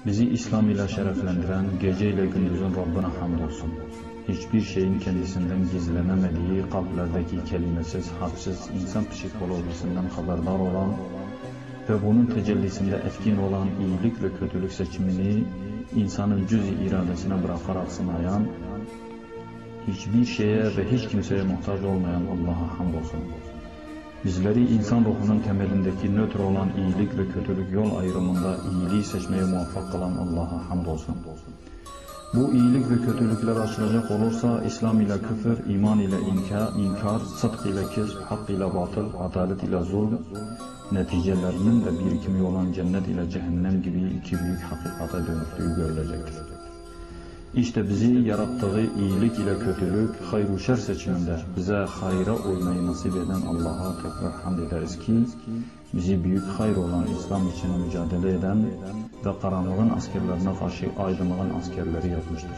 Bizi İslam ile şereflendiren, gece ile gündüzün Rabbine hamdolsun. Hiçbir şeyin kendisinden gizlenemediği, kalplerdeki kelimesiz, hadsiz, insan psikolojisinden haberdar olan ve bunun tecellisinde etkin olan iyilik ve kötülük seçimini insanın cüz-i iradesine bırakarak sınayan, hiçbir şeye ve hiç kimseye muhtaç olmayan Allah'a hamdolsun. Bizleri insan ruhunun temelindeki nötr olan iyilik ve kötülük yol ayrımında iyiliği seçmeye muvaffak kılan Allah'a hamdolsun. Bu iyilik ve kötülükler açılacak olursa İslam ile küfür, iman ile inkar, sıdk ile kizb, hak ile batıl, adalet ile zulm, neticelerinin de birikimi olan cennet ile cehennem gibi iki büyük hakikate dönüştüğü görülecektir. İşte bizi yarattığı iyilik ile kötülük, hayr-ı şer seçiminde bize hayra uymayı nasip eden Allah'a tekrar hamd ederiz ki, bizi büyük hayır olan İslam için mücadele eden ve karanlığın askerlerine karşı aydınlığın askerleri yapmıştır.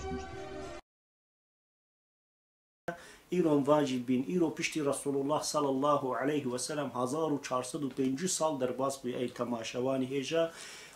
İran vacib bin, İro pişti Resulullah sallallahu aleyhi ve sellem 1405 sal derbas bu ey temaşevani heja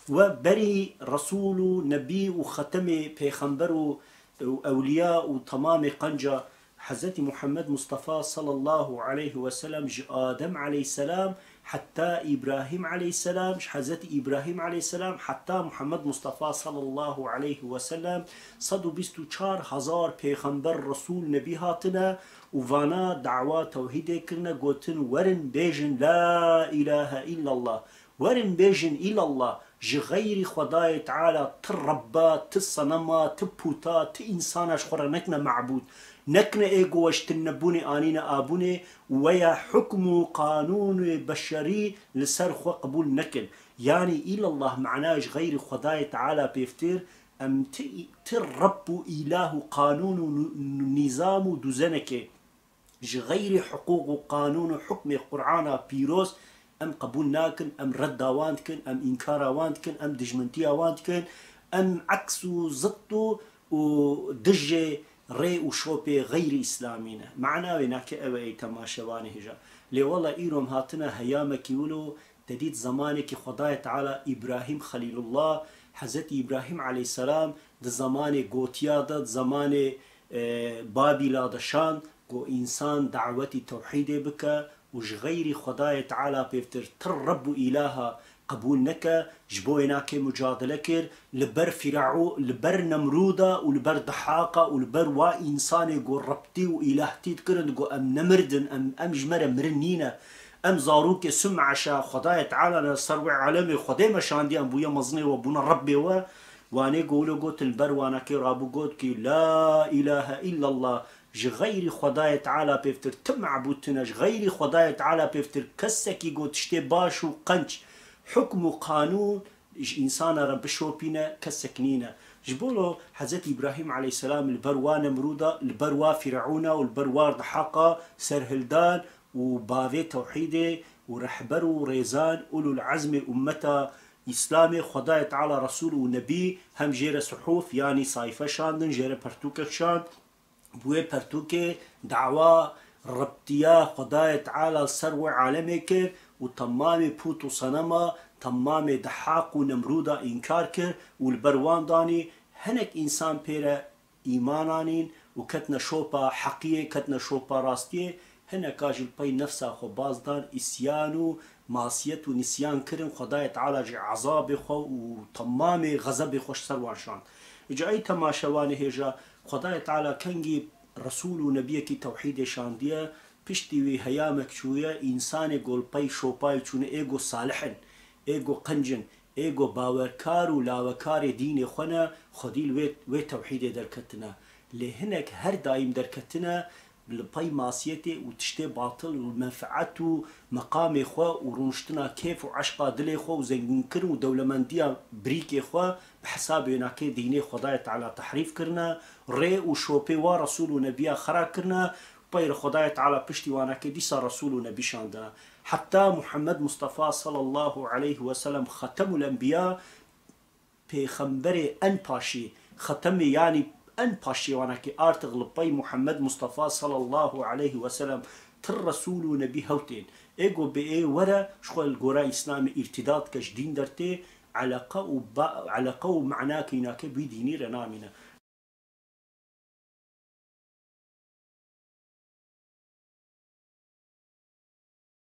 ve beri Resulü, Nebi ve Khatemi Peygamberu evliya ve tamamı kanca Hazreti Muhammed Mustafa sallallahu aleyhi ve sellem Adem aleyhisselam hatta İbrahim aleyhisselam, Hazreti İbrahim aleyhisselam hatta Muhammed Mustafa sallallahu aleyhi ve sellem 124,000 peygamber Resul Nebi hatına uvana da'va tevhid kirne gotin verin bejin la ilahe illallah verin bejin illallah ji gayri Khudai Teala tı Rabba, tı sanama, tı puta, tı insana şkhora nekne ma'bud نكنا إيجو واشتنبوني آنينا آبوني ويا حكم قانون بشري لسر خو قبول نكن يعني إلى الله معناش غير خداي تعالى بيفتير أم ترب إله قانون نظام دوزنك غير حقوق قانون حكم قرآن بيروس أم قبول ناكن أم رد وانتكن أم إنكار وانتكن أم دجمنتيا وانتكن أم عكسو زطو ودجي ري وشوبي غير إسلامينا معنا ويناك أوي تماشواني هجا لي والله إيروم هاتنا هيامك يولو تديد زمانك خداي تعالى إبراهيم خليل الله حضرت إبراهيم عليه السلام ده زمان قوتيا ده زمان بابلا دشان قو إنسان دعوتي توحيدي بك وش غير خداي تعالى بيفتر ترب إلها قبول نكا جبويناك مجادلة كر لبر فرعو لبر نمرودا ولبر ضحاقة ولبر وا إنساني قو ربطي وإلهتي تكرن قو أم نمردن أم جمرة مرنينا أم زاروك سمعشا خداية تعالى نصروع عالمي خداية مشاندي أم بويا مزني وبونا ربي واني قولو قوت البر وانا كي رابو قوت كي لا إله إلا الله غير خداية تعالى بيفتر تم عبودتنا غير خداية تعالى بيفتر كسكي قوت اشتي باشو قنش حكم قانون إنسان رب شوبينا كسكنينا جبولو حضرت إبراهيم عليه السلام البروا نمرودا البروا فرعون والبروا ضحاقة سرهلدان وباذي توحيدي ورحبر وريزان أولو العزم أمتا إسلامي خداية تعالى رسول ونبي هم جير صحوف يعني صايفة شاندن جير برتوكة شاند بوي برتوكة دعوة ربطيا خداية تعالى سروع عالمك وتمامي بوتو صنما تمامي دحاق ونمرودا إنكار كر والبروان داني هنك إنسان بيرا إيمانانين وكتنا شوبا حقية كتنا شوبا راستية هنك كاجل بي نفسا خو بازدان إسيانو معصية ونسيان كرن خداية تعالى جي عذاب خو وتمامي غضب خوش سروانشان إجا أي تماشواني هجا خداية تعالى كنجي رسول ونبيك توحيد شاندية پشتی وی هیامک شویه انسان گل پای شوپای چونه ایگو صالحن ایگو قنجن ایگو باورکار و لاوکار دین خونه خودیل وی توحید درکتنا لهنک هر دایم درکتنا لپای معصیتی و تشتی باطل و منفعت و مقام خو و رونشتنا کیف و عشق دل خو و زنگین کرن و دولمندیا بریک خو بحساب یناکی دین خدای تعالی تحریف کرنا ری و شوپی و رسول و نبیا خرا کرنا بير خداية تعالى بشتي وانا كديسا رسول ونبي شاندنا حتى محمد مصطفى صلى الله عليه وسلم ختم الأنبياء بخمبري أن باشي ختم يعني أن باشي وانا كي أرتغل بي محمد مصطفى صلى الله عليه وسلم تر رسول ونبي هوتين ايجو بي ورا شغل الجورا إسلامي ارتداد كش دين درتي علقه و معناه كيناك بي ديني رنامنا